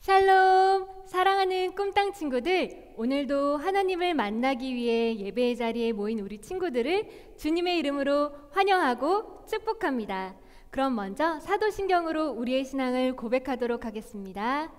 샬롬! 사랑하는 꿈땅 친구들, 오늘도 하나님을 만나기 위해 예배의 자리에 모인 우리 친구들을 주님의 이름으로 환영하고 축복합니다. 그럼 먼저 사도신경으로 우리의 신앙을 고백하도록 하겠습니다.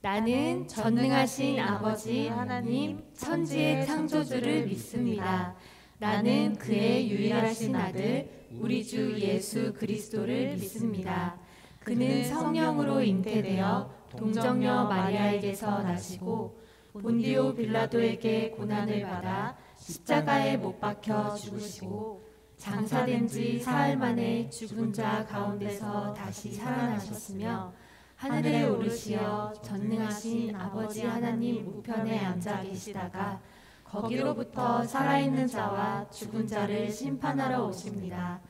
나는 전능하신 아버지 하나님 천지의 창조주를 믿습니다. 나는 그의 유일하신 아들 우리 주 예수 그리스도를 믿습니다. 그는 성령으로 잉태되어 동정녀 마리아에게서 나시고 본디오 빌라도에게 고난을 받아 십자가에 못 박혀 죽으시고 장사된 지 사흘 만에 죽은 자 가운데서 다시 살아나셨으며 하늘에 오르시어 전능하신 아버지 하나님 우편에 앉아 계시다가 거기로부터 살아있는 자와 죽은 자를 심판하러 오십니다.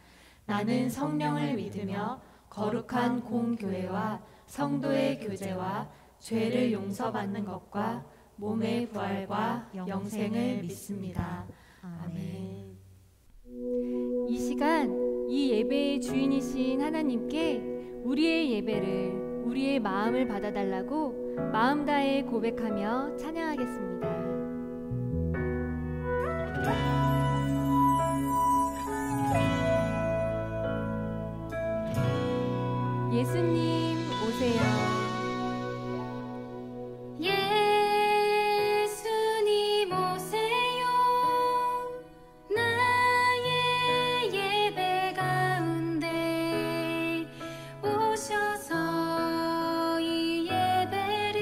나는 성령을 믿으며 거룩한 공교회와 성도의 교제와 죄를 용서받는 것과 몸의 부활과 영생을 믿습니다. 아멘. 이 시간 이 예배의 주인이신 하나님께 우리의 예배를, 우리의 마음을 받아달라고 마음 다해 고백하며 찬양하겠습니다. 예수님 오세요. 예수님 오세요. 나의 예배 가운데 오셔서 이 예배를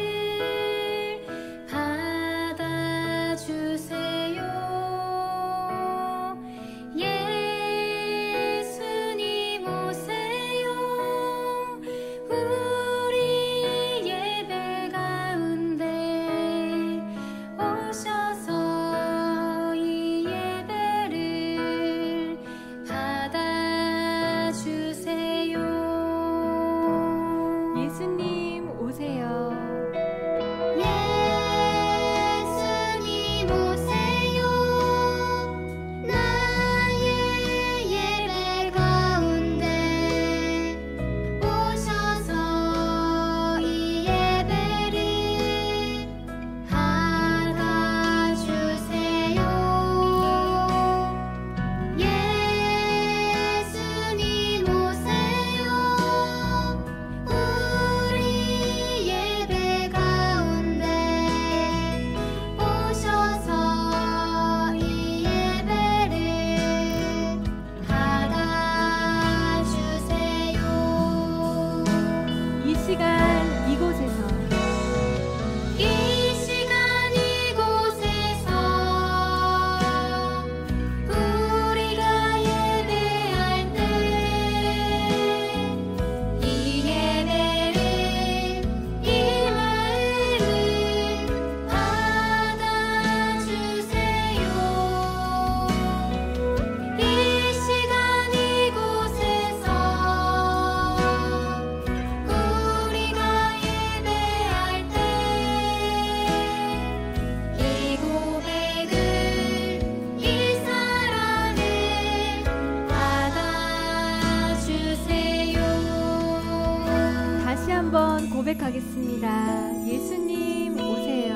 받아주세요. 예수님 오세요. 우리 예배 가운데 오셔서 이 예배를 받아주세요. 예수님 오세요. 예수님 오세요. 나의 예배 가운데 오셔서 이 예배를 받아주세요. 예수님 오세요. 우리 예배 가운데 오셔서 이 예배를 받아주세요. 이 시간 이곳에서 이 시간 이곳에서 우리가 예배할 때 이 예배를, 이 마음을 받아주세요. 이 시간 이곳에서 우리가 예배할 때 이 고백을, 이 사랑을 받아주세요. 다시 한번 고백하겠습니다. 예수님 오세요.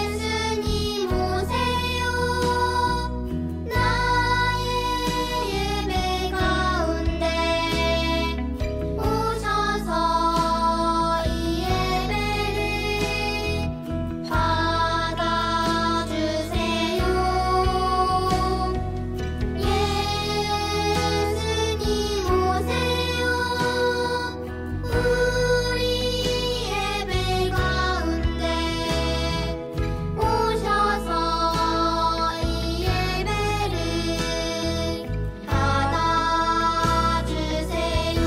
예수님 오세요. 나의 예배 가운데 오셔서 이 예배를 받아주세요. 예수님 오세요. 우리 예배 가운데 오셔서 이 예배를 받아주세요.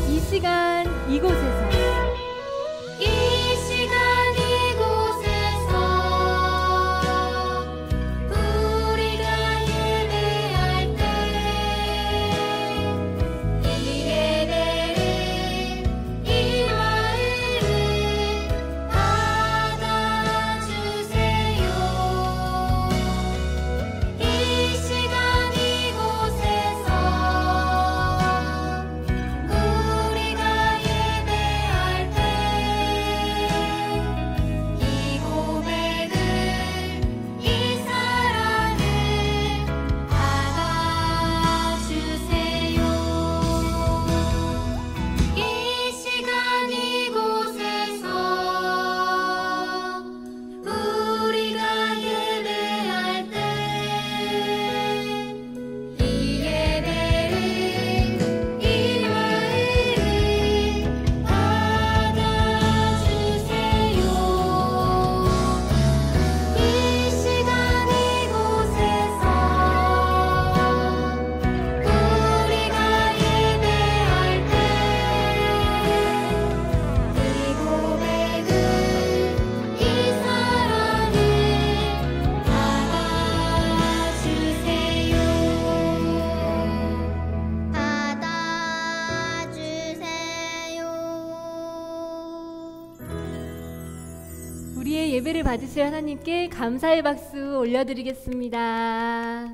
이 시간 이곳에서 이 시간 이곳에서 우리가 예배할 때 이 예배를, 이 마음을 받아주세요. 이 시간 이곳에서 예배를 받으실 하나님께 감사의 박수 올려드리겠습니다.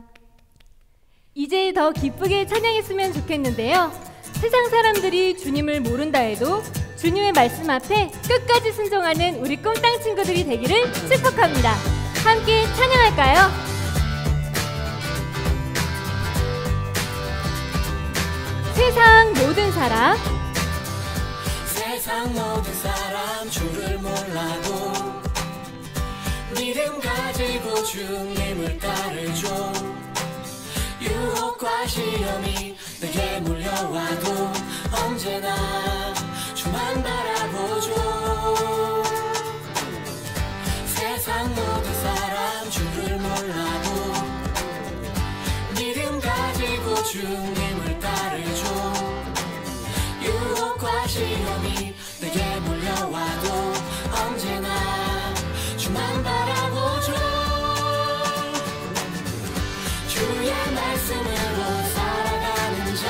이제 더 기쁘게 찬양했으면 좋겠는데요. 세상 사람들이 주님을 모른다 해도 주님의 말씀 앞에 끝까지 순종하는 우리 꿈땅 친구들이 되기를 축복합니다. 함께 찬양할까요? 세상 모든 사람 세상 모든 사람 주를 몰라도 믿음 가지고 주님을 따르죠. 유혹과 시험이 내게 몰려와도 언제나 주만 바라보죠. 세상 모든 사람 주를 몰라도 믿음 가지고 주님을 따르죠. 유혹과 시험이 내게 몰려와도 언제나 주만 바라보죠. 주의 말씀으로 살아가는 자,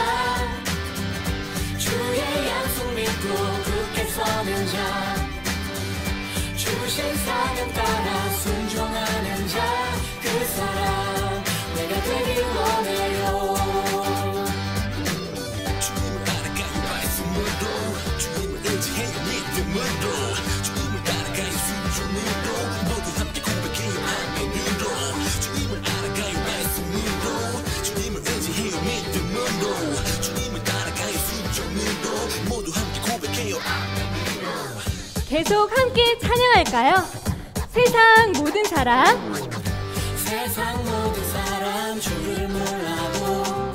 주의 약속 믿고 굳게 서는 자, 주신 사명 따라 순종하는 자, 그 사람 내가 되길 원해요. 주님을 알아가요 말씀으로, 주님을 의지해요 믿음으로, 주님을 따라가요 순종으로, 모두 함께 고백해요 아멘으로. 주님을 알아가요 말씀으로, 주님을 의지해요 믿음으로, 주님을 따라가요 순종으로, 모두 함께 고백해요 아멘으로. 계속 함께 찬양할까요? 세상 모든 사람 세상 모든 사람 주를 몰라도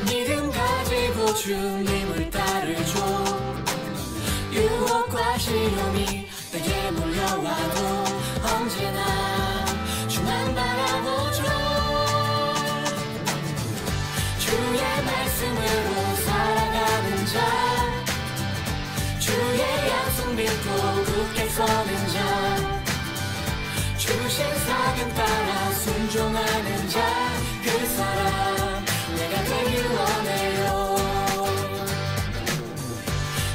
믿음 가지고 주님을 따르죠. 유혹과 시험이 내게 몰려와도 언제나 주만 바라보죠. 주의 말씀으로 살아가는 자, 주의 약속 믿고 굳게 서는 자, 주신 사명 따라 순종하는 자, 그 사람 내가 되길 원해요.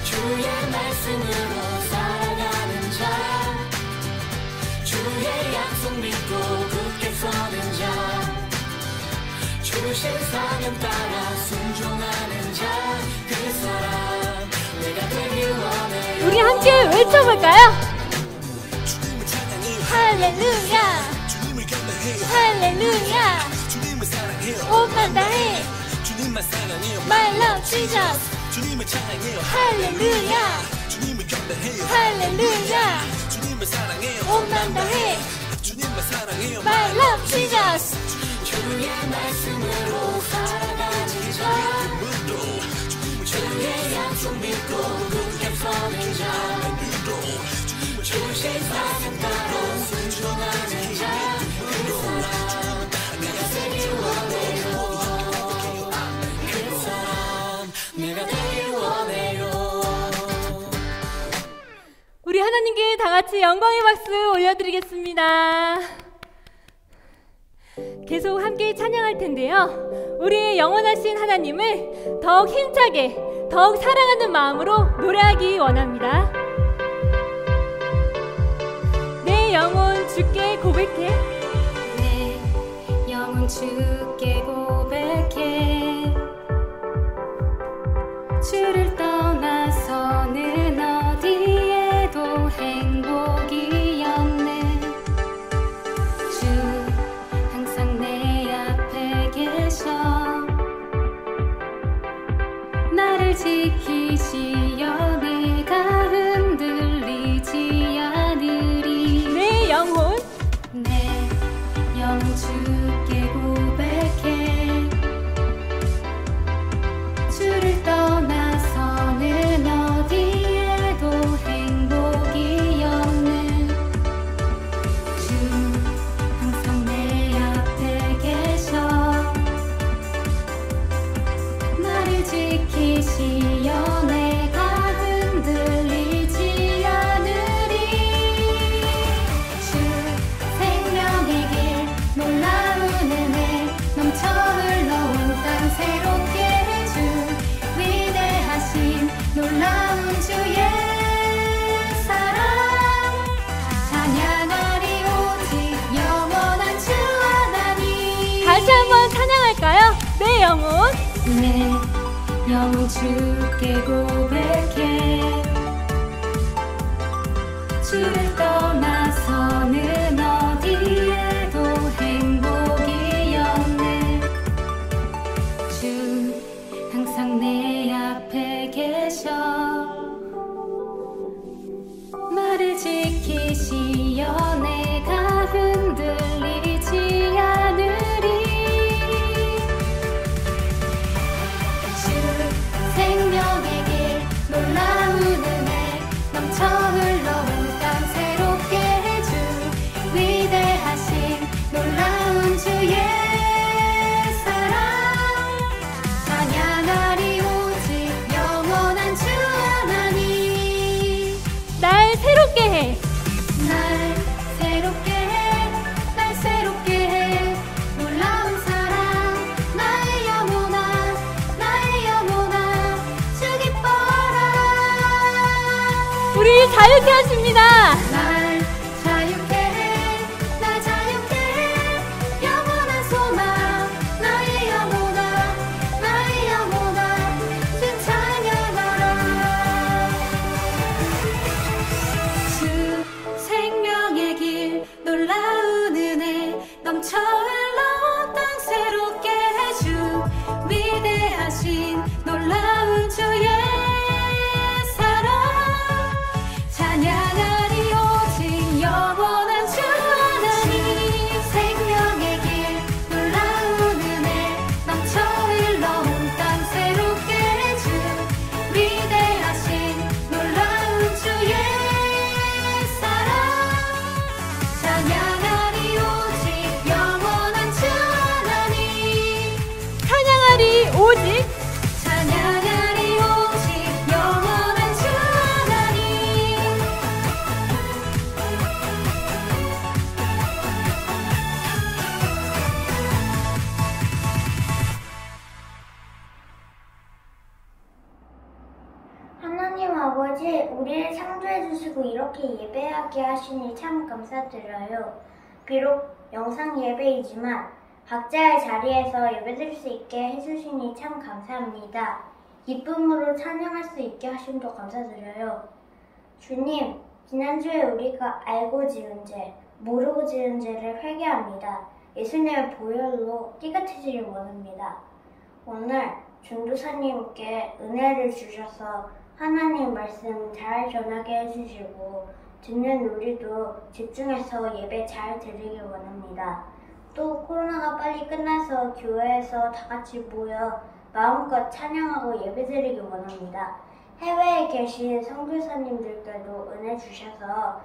주의 말씀으로 살아가는 자, 주의 약속 믿고 굳게 서는 자, 주신 사명 따라 순종하는 자, 그 사람 내가 되길 원해요. 우리 함께 외쳐볼까요? 주님을 찬양해요. 할렐루야 주님을 감사해요. 할렐루야 주님을 사랑해요. 온만 다해 주님만 사랑해요. My love Jesus 주님을 찬양해요. 할렐루야 주님을 감사해요. 할렐루야 주님을 사랑해요. 온만 다해 주님만 사랑해요. My love Jesus 주의 말씀으로 살아가는 자, 주의 약속 믿고 굳게 서는 자, 주신 사명 따라 순종하는 자, 그 사람 내가 되길 원해요. 그 사람 내가 되길 원해요. 우리 하나님께 다 같이 영광의 박수 올려드리겠습니다. 계속 함께 찬양할 텐데요. 우리의 영원하신 하나님을 더욱 힘차게, 더욱 사랑하는 마음으로 노래하기 원합니다. 내 영혼 주께 고백해. 내 영혼 주께 고백해. 주를 떠나서는 어디에도 행복이 없네. 주 항상 내 앞에 계셔. 나를 지키시어 내가 흔들리지 않으리. 내 영혼 내 영혼 주께 고백해. 영혼 내 영혼 주께 고백해 주를 떠나서는 어디에도 행복이었네. 주 항상 내 앞에 계셔 나를 지키시어 내가 흔들리지 않으리. 주 생명의 길 놀라운 은혜 넘쳐 흘러온 땅 새롭게 해주 위대하신 놀라운 주의 사랑 찬양하리 오직 영원한 주 하나님. 날 새롭게 해. 날 새롭게 해, 날 새롭게 해. 놀라운 사랑 나의 영혼아 주 기뻐하라. 우리 자유케 하십니다. 날 자유케 해, 날 자유케 해. 영원한 소망 나의 영혼아 주 찬양하라. 주 생명의 길 놀라운 은혜 넘쳐 흘러온 땅 새롭게 해주 위대하신 놀라운 주의 사랑 찬양하리 오직 영원한 주 하나님. 생명의 길 놀라운 은혜 넘쳐 흘러온 땅 새롭게 해주 위대하신 놀라운 주의 사랑 찬양하리 오직 영원한 주 하나님. 찬양하리 오직 찬양하리 오직 영원한 주 하나님. 하나님 아버지, 우리를 창조해 주시고 이렇게 예배하게 하시니 참 감사드려요. 비록 영상 예배이지만 각자의 자리에서 예배드릴 수 있게 해주시니 참 감사합니다. 기쁨으로 찬양할 수 있게 하심도 감사드려요. 주님, 지난주에 우리가 알고 지은 죄, 모르고 지은 죄를 회개합니다. 예수님의 보혈로 깨끗해지길 원합니다. 오늘 전도사님께 은혜를 주셔서 하나님 말씀 잘 전하게 해주시고 듣는 우리도 집중해서 예배 잘 드리길 원합니다. 또 코로나가 빨리 끝나서 교회에서 다 같이 모여 마음껏 찬양하고 예배드리길 원합니다. 해외에 계신 선교사님들께도 은혜 주셔서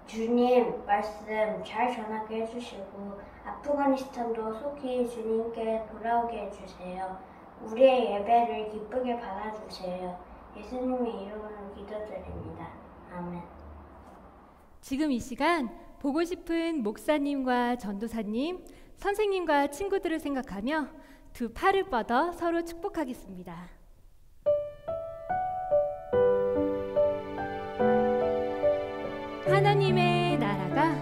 주님 말씀 잘 전하게 해주시고 아프가니스탄도 속히 주님께 돌아오게 해주세요. 우리의 예배를 기쁘게 받아주세요. 예수님의 이름으로 기도드립니다. 아멘. 지금 이 시간 보고 싶은 목사님과 전도사님, 선생님과 친구들을 생각하며 두 팔을 뻗어 서로 축복하겠습니다. 하나님의 나라가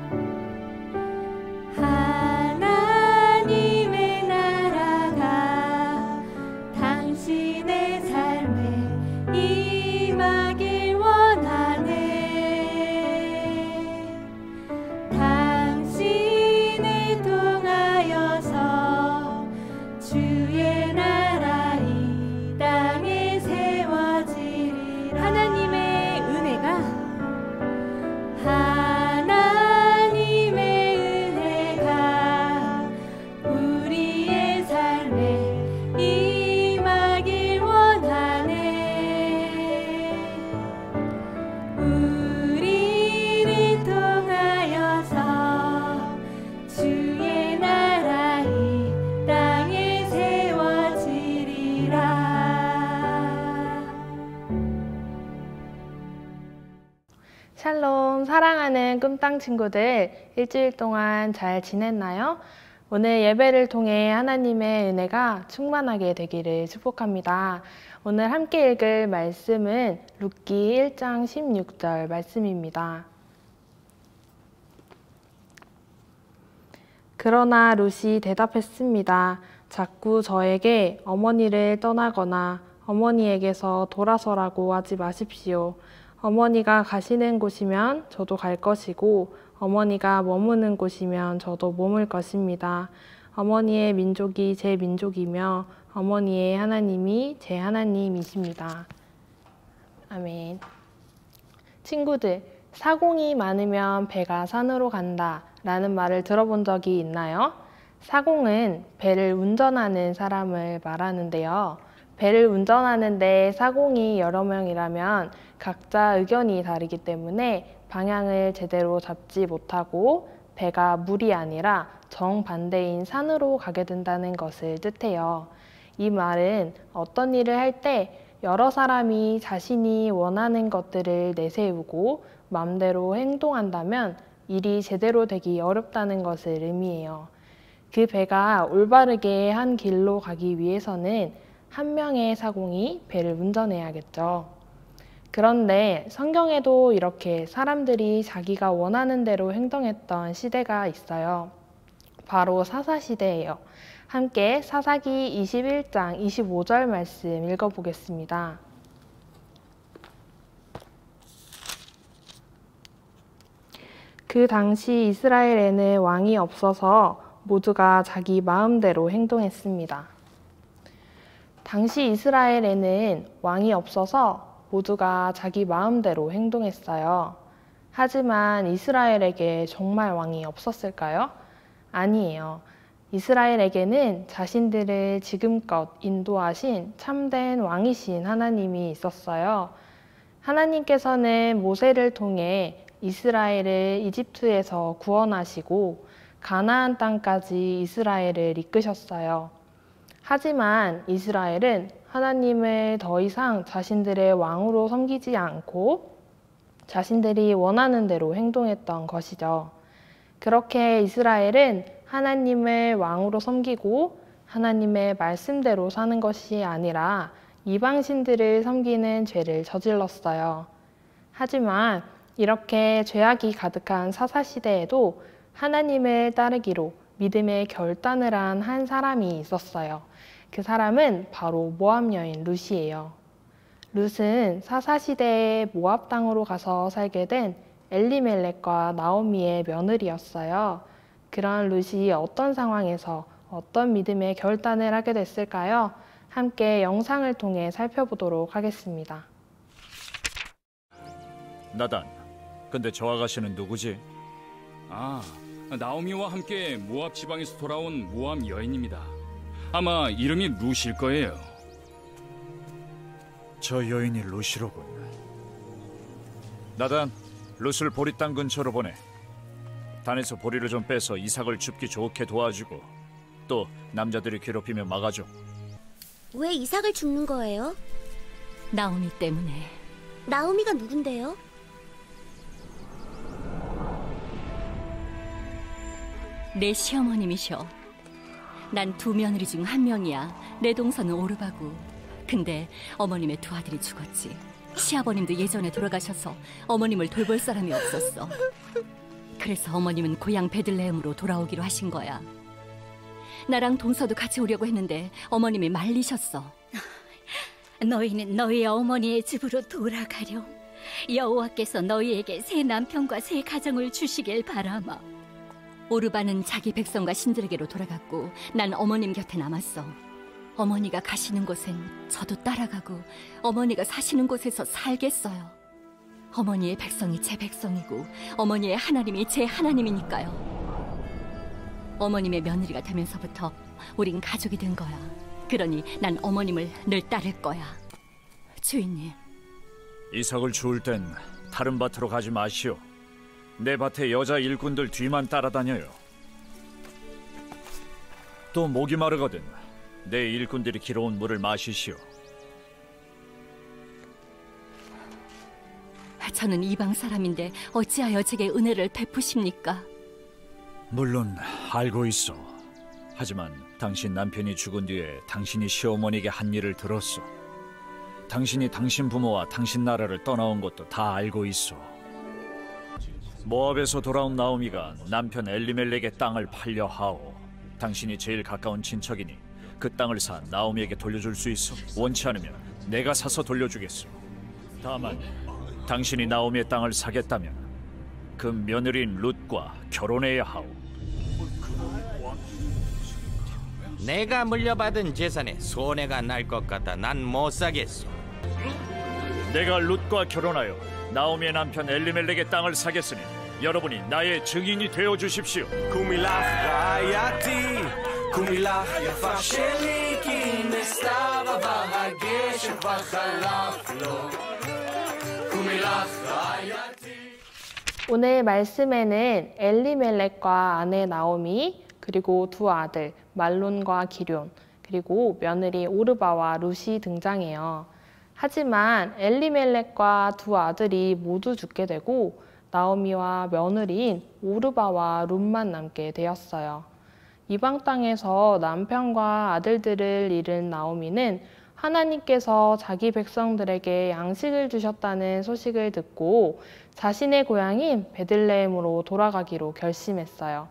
하나님의 나라가 당신의 삶에 임하길 원하네. 당신을 통하여서 주의 나라 이 땅에 세워지리라. 하나님의 은혜가 하나님의 은혜가 우리의 삶에 임하길 원하네. 우리를 통하여서 주의 나라 이 땅에 세워지리라. 샬롬, 사랑하는 꿈땅 친구들, 일주일 동안 잘 지냈나요? 오늘 예배를 통해 하나님의 은혜가 충만하게 되기를 축복합니다. 오늘 함께 읽을 말씀은 룻기 1장 16절 말씀입니다. 그러나 룻이 대답했습니다. 자꾸 저에게 어머니를 떠나거나 어머니에게서 돌아서라고 하지 마십시오. 어머니가 가시는 곳이면 저도 갈 것이고 어머니가 머무는 곳이면 저도 머물 것입니다. 어머니의 민족이 제 민족이며 어머니의 하나님이 제 하나님이십니다. 아멘. 친구들, 사공이 많으면 배가 산으로 간다 라는 말을 들어본 적이 있나요? 사공은 배를 운전하는 사람을 말하는데요. 배를 운전하는데 사공이 여러 명이라면 각자 의견이 다르기 때문에 방향을 제대로 잡지 못하고 배가 물이 아니라 정반대인 산으로 가게 된다는 것을 뜻해요. 이 말은 어떤 일을 할 때 여러 사람이 자신이 원하는 것들을 내세우고 마음대로 행동한다면 일이 제대로 되기 어렵다는 것을 의미해요. 그 배가 올바르게 한 길로 가기 위해서는 한 명의 사공이 배를 운전해야겠죠. 그런데 성경에도 이렇게 사람들이 자기가 원하는 대로 행동했던 시대가 있어요. 바로 사사시대예요. 함께 사사기 21장 25절 말씀 읽어보겠습니다. 그 당시 이스라엘에는 왕이 없어서 모두가 자기 마음대로 행동했습니다. 당시 이스라엘에는 왕이 없어서 모두가 자기 마음대로 행동했어요. 하지만 이스라엘에게 정말 왕이 없었을까요? 아니에요. 이스라엘에게는 자신들을 지금껏 인도하신 참된 왕이신 하나님이 있었어요. 하나님께서는 모세를 통해 이스라엘을 이집트에서 구원하시고 가나안 땅까지 이스라엘을 이끄셨어요. 하지만 이스라엘은 하나님을 더 이상 자신들의 왕으로 섬기지 않고 자신들이 원하는 대로 행동했던 것이죠. 그렇게 이스라엘은 하나님을 왕으로 섬기고 하나님의 말씀대로 사는 것이 아니라 이방신들을 섬기는 죄를 저질렀어요. 하지만 이렇게 죄악이 가득한 사사시대에도 하나님을 따르기로 믿음의 결단을 한 한 사람이 있었어요. 그 사람은 바로 모압 여인 룻이에요. 룻은 사사시대에 모압 땅으로 가서 살게 된 엘리멜렉과 나오미의 며느리였어요. 그런 룻이 어떤 상황에서 어떤 믿음의 결단을 하게 됐을까요? 함께 영상을 통해 살펴보도록 하겠습니다. 나단, 근데 저 아가씨는 누구지? 아, 나오미와 함께 모압 지방에서 돌아온 모압 여인입니다. 아마 이름이 룻일 거예요. 저 여인이 룻이로군. 나단, 룻을 보리 땅 근처로 보내. 단에서 보리를 좀 빼서 이삭을 줍기 좋게 도와주고 또 남자들이 괴롭히면 막아줘. 왜 이삭을 줍는 거예요? 나오미 때문에. 나오미가 누군데요? 내 시어머님이셔. 난 두 며느리 중 한 명이야. 내 동서는 오르바고. 근데 어머님의 두 아들이 죽었지. 시아버님도 예전에 돌아가셔서 어머님을 돌볼 사람이 없었어. 그래서 어머님은 고향 베들레헴으로 돌아오기로 하신 거야. 나랑 동서도 같이 오려고 했는데 어머님이 말리셨어. 너희는 너희 어머니의 집으로 돌아가렴. 여호와께서 너희에게 새 남편과 새 가정을 주시길 바라마. 오르바는 자기 백성과 신들에게로 돌아갔고 난 어머님 곁에 남았어. 어머니가 가시는 곳엔 저도 따라가고 어머니가 사시는 곳에서 살겠어요. 어머니의 백성이 제 백성이고 어머니의 하나님이 제 하나님이니까요. 어머님의 며느리가 되면서부터 우린 가족이 된 거야. 그러니 난 어머님을 늘 따를 거야. 주인님. 이삭을 주울 땐 다른 밭으로 가지 마시오. 내 밭에 여자 일꾼들 뒤만 따라다녀요. 또 목이 마르거든 내 일꾼들이 길어온 물을 마시시오. 저는 이방 사람인데 어찌하여 제게 은혜를 베푸십니까? 물론 알고 있어. 하지만 당신 남편이 죽은 뒤에 당신이 시어머니에게 한 일을 들었어. 당신이 당신 부모와 당신 나라를 떠나온 것도 다 알고 있어. 모압에서 돌아온 나오미가 남편 엘리멜렉의 땅을 팔려 하오. 당신이 제일 가까운 친척이니 그 땅을 사 나오미에게 돌려줄 수 있어? 원치 않으면 내가 사서 돌려주겠소. 다만 당신이 나오미의 땅을 사겠다면 그 며느리인 룻과 결혼해야 하오. 내가 물려받은 재산에 손해가 날 것 같아 난 못 사겠소. 내가 룻과 결혼하여 나오미의 남편 엘리멜렉의 땅을 사겠으니 여러분이 나의 증인이 되어 주십시오. 오늘 말씀에는 엘리멜렉과 아내 나오미, 그리고 두 아들 말론과 기럨, 그리고 며느리 오르바와 룻이 등장해요. 하지만 엘리멜렉과 두 아들이 모두 죽게 되고 나오미와 며느리인 오르바와 룻만 남게 되었어요. 이방 땅에서 남편과 아들들을 잃은 나오미는 하나님께서 자기 백성들에게 양식을 주셨다는 소식을 듣고 자신의 고향인 베들레헴으로 돌아가기로 결심했어요.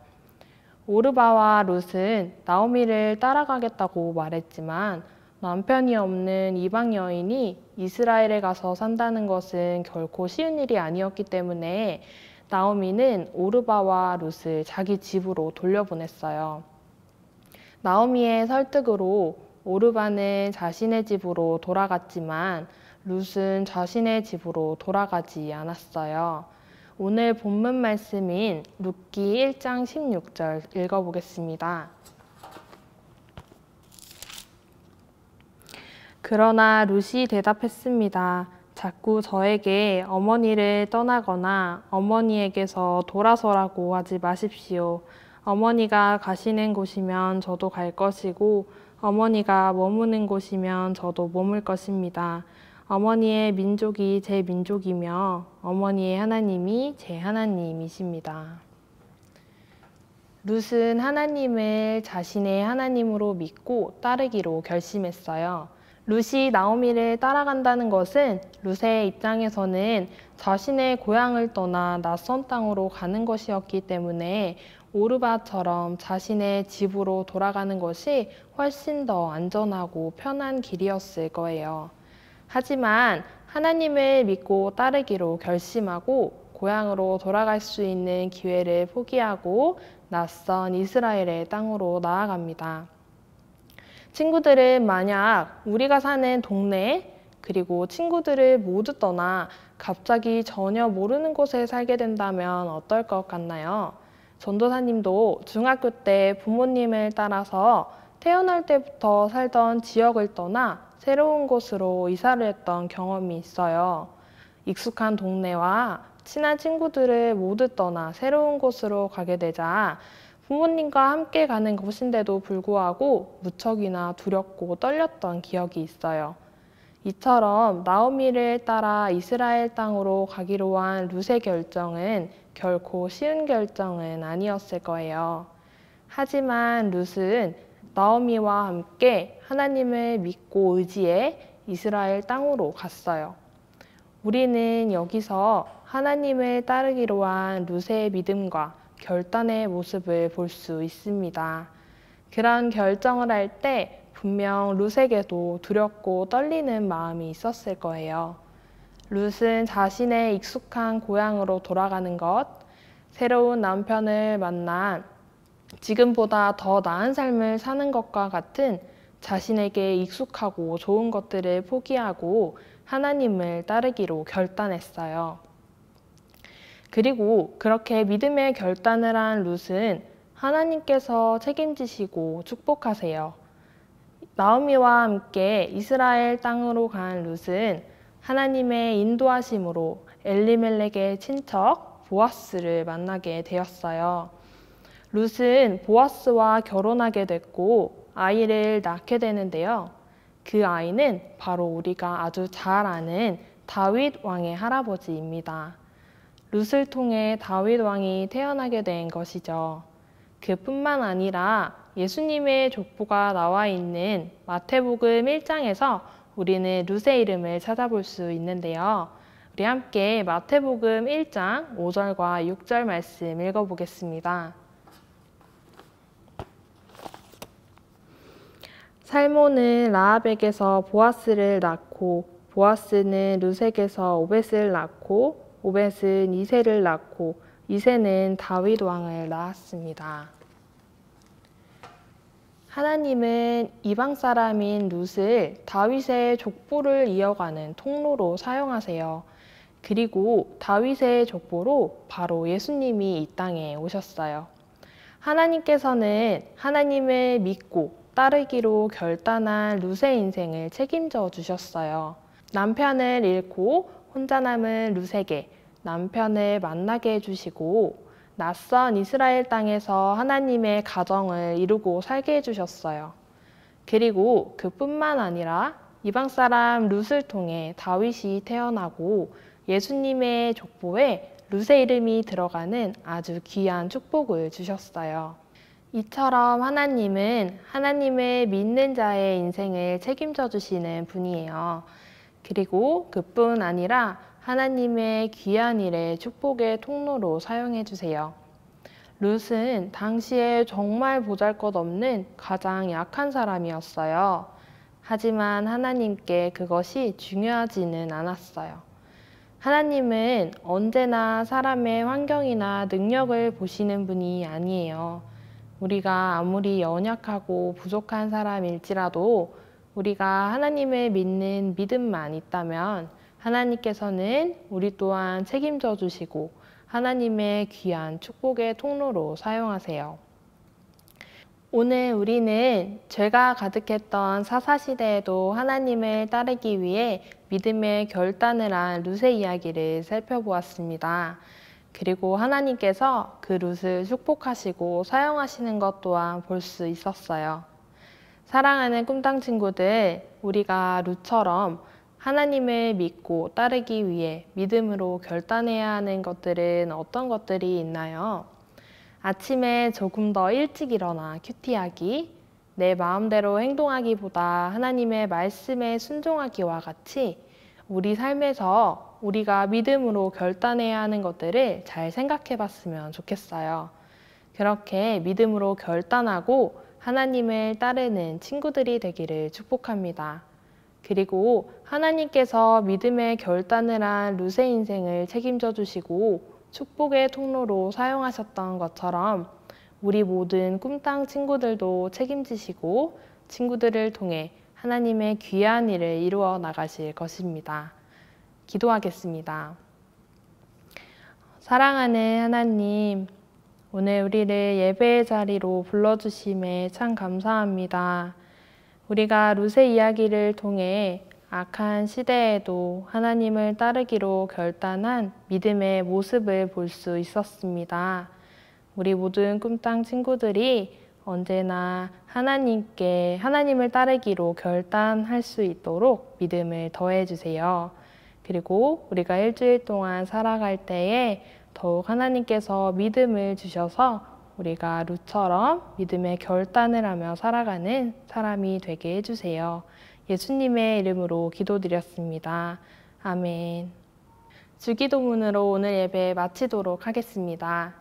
오르바와 룻은 나오미를 따라가겠다고 말했지만 남편이 없는 이방 여인이 이스라엘에 가서 산다는 것은 결코 쉬운 일이 아니었기 때문에 나오미는 오르바와 룻을 자기 집으로 돌려보냈어요. 나오미의 설득으로 오르바는 자신의 집으로 돌아갔지만 룻은 자신의 집으로 돌아가지 않았어요. 오늘 본문 말씀인 룻기 1장 16절 읽어보겠습니다. 그러나 룻이 대답했습니다. 자꾸 저에게 어머니를 떠나거나 어머니에게서 돌아서라고 하지 마십시오. 어머니가 가시는 곳이면 저도 갈 것이고 어머니가 머무는 곳이면 저도 머물 것입니다. 어머니의 민족이 제 민족이며 어머니의 하나님이 제 하나님이십니다. 룻은 하나님을 자신의 하나님으로 믿고 따르기로 결심했어요. 룻이 나오미를 따라간다는 것은 룻의 입장에서는 자신의 고향을 떠나 낯선 땅으로 가는 것이었기 때문에 오르바처럼 자신의 집으로 돌아가는 것이 훨씬 더 안전하고 편한 길이었을 거예요. 하지만 하나님을 믿고 따르기로 결심하고 고향으로 돌아갈 수 있는 기회를 포기하고 낯선 이스라엘의 땅으로 나아갑니다. 친구들은 만약 우리가 사는 동네 그리고 친구들을 모두 떠나 갑자기 전혀 모르는 곳에 살게 된다면 어떨 것 같나요? 전도사님도 중학교 때 부모님을 따라서 태어날 때부터 살던 지역을 떠나 새로운 곳으로 이사를 했던 경험이 있어요. 익숙한 동네와 친한 친구들을 모두 떠나 새로운 곳으로 가게 되자 부모님과 함께 가는 곳인데도 불구하고 무척이나 두렵고 떨렸던 기억이 있어요. 이처럼 나오미를 따라 이스라엘 땅으로 가기로 한 룻의 결정은 결코 쉬운 결정은 아니었을 거예요. 하지만 룻은 나오미와 함께 하나님을 믿고 의지해 이스라엘 땅으로 갔어요. 우리는 여기서 하나님을 따르기로 한 룻의 믿음과 결단의 모습을 볼 수 있습니다. 그런 결정을 할 때 분명 룻에게도 두렵고 떨리는 마음이 있었을 거예요. 룻은 자신의 익숙한 고향으로 돌아가는 것, 새로운 남편을 만나 지금보다 더 나은 삶을 사는 것과 같은 자신에게 익숙하고 좋은 것들을 포기하고 하나님을 따르기로 결단했어요. 그리고 그렇게 믿음의 결단을 한 룻은 하나님께서 책임지시고 축복하세요. 나오미와 함께 이스라엘 땅으로 간 룻은 하나님의 인도하심으로 엘리멜렉의 친척 보아스를 만나게 되었어요. 룻은 보아스와 결혼하게 됐고 아이를 낳게 되는데요. 그 아이는 바로 우리가 아주 잘 아는 다윗 왕의 할아버지입니다. 룻을 통해 다윗 왕이 태어나게 된 것이죠. 그뿐만 아니라 예수님의 족보가 나와 있는 마태복음 1장에서 우리는 룻의 이름을 찾아볼 수 있는데요. 우리 함께 마태복음 1장 5절과 6절 말씀 읽어보겠습니다. 살몬은 라합에게서 보아스를 낳고 보아스는 룻에게서 오벳을 낳고 오벳은 이새를 낳고 이새는 다윗 왕을 낳았습니다. 하나님은 이방 사람인 룻을 다윗의 족보를 이어가는 통로로 사용하세요. 그리고 다윗의 족보로 바로 예수님이 이 땅에 오셨어요. 하나님께서는 하나님을 믿고 따르기로 결단한 룻의 인생을 책임져 주셨어요. 남편을 잃고 혼자 남은 룻에게 남편을 만나게 해주시고 낯선 이스라엘 땅에서 하나님의 가정을 이루고 살게 해주셨어요. 그리고 그뿐만 아니라 이방 사람 룻을 통해 다윗이 태어나고 예수님의 족보에 룻의 이름이 들어가는 아주 귀한 축복을 주셨어요. 이처럼 하나님은 하나님을 믿는 자의 인생을 책임져 주시는 분이에요. 그리고 그뿐 아니라 하나님의 귀한 일에 축복의 통로로 사용해 주세요. 룻은 당시에 정말 보잘것없는 가장 약한 사람이었어요. 하지만 하나님께 그것이 중요하지는 않았어요. 하나님은 언제나 사람의 환경이나 능력을 보시는 분이 아니에요. 우리가 아무리 연약하고 부족한 사람일지라도 우리가 하나님을 믿는 믿음만 있다면 하나님께서는 우리 또한 책임져 주시고 하나님의 귀한 축복의 통로로 사용하세요. 오늘 우리는 죄가 가득했던 사사시대에도 하나님을 따르기 위해 믿음의 결단을 한 룻의 이야기를 살펴보았습니다. 그리고 하나님께서 그 룻을 축복하시고 사용하시는 것 또한 볼 수 있었어요. 사랑하는 꿈땅 친구들, 우리가 룻처럼 하나님을 믿고 따르기 위해 믿음으로 결단해야 하는 것들은 어떤 것들이 있나요? 아침에 조금 더 일찍 일어나 큐티하기, 내 마음대로 행동하기보다 하나님의 말씀에 순종하기와 같이 우리 삶에서 우리가 믿음으로 결단해야 하는 것들을 잘 생각해 봤으면 좋겠어요. 그렇게 믿음으로 결단하고 하나님을 따르는 친구들이 되기를 축복합니다. 그리고 하나님께서 믿음의 결단을 한 룻의 인생을 책임져 주시고 축복의 통로로 사용하셨던 것처럼 우리 모든 꿈땅 친구들도 책임지시고 친구들을 통해 하나님의 귀한 일을 이루어 나가실 것입니다. 기도하겠습니다. 사랑하는 하나님, 오늘 우리를 예배의 자리로 불러주심에 참 감사합니다. 우리가 룻의 이야기를 통해 악한 시대에도 하나님을 따르기로 결단한 믿음의 모습을 볼 수 있었습니다. 우리 모든 꿈땅 친구들이 언제나 하나님을 따르기로 결단할 수 있도록 믿음을 더해주세요. 그리고 우리가 일주일 동안 살아갈 때에 더욱 하나님께서 믿음을 주셔서 우리가 룻처럼 믿음의 결단을 하며 살아가는 사람이 되게 해주세요. 예수님의 이름으로 기도드렸습니다. 아멘. 주기도문으로 오늘 예배 마치도록 하겠습니다.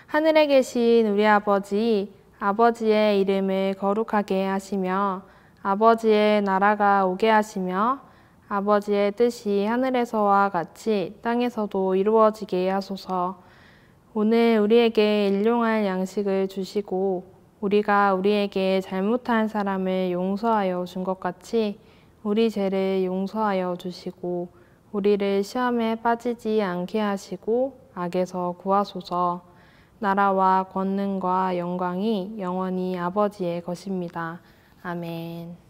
하늘에 계신 우리 아버지, 아버지의 이름을 거룩하게 하시며 아버지의 나라가 오게 하시며 아버지의 뜻이 하늘에서와 같이 땅에서도 이루어지게 하소서. 오늘 우리에게 일용할 양식을 주시고 우리가 우리에게 잘못한 사람을 용서하여 준 것 같이 우리 죄를 용서하여 주시고 우리를 시험에 빠지지 않게 하시고 악에서 구하소서. 나라와 권능과 영광이 영원히 아버지의 것입니다. 아멘.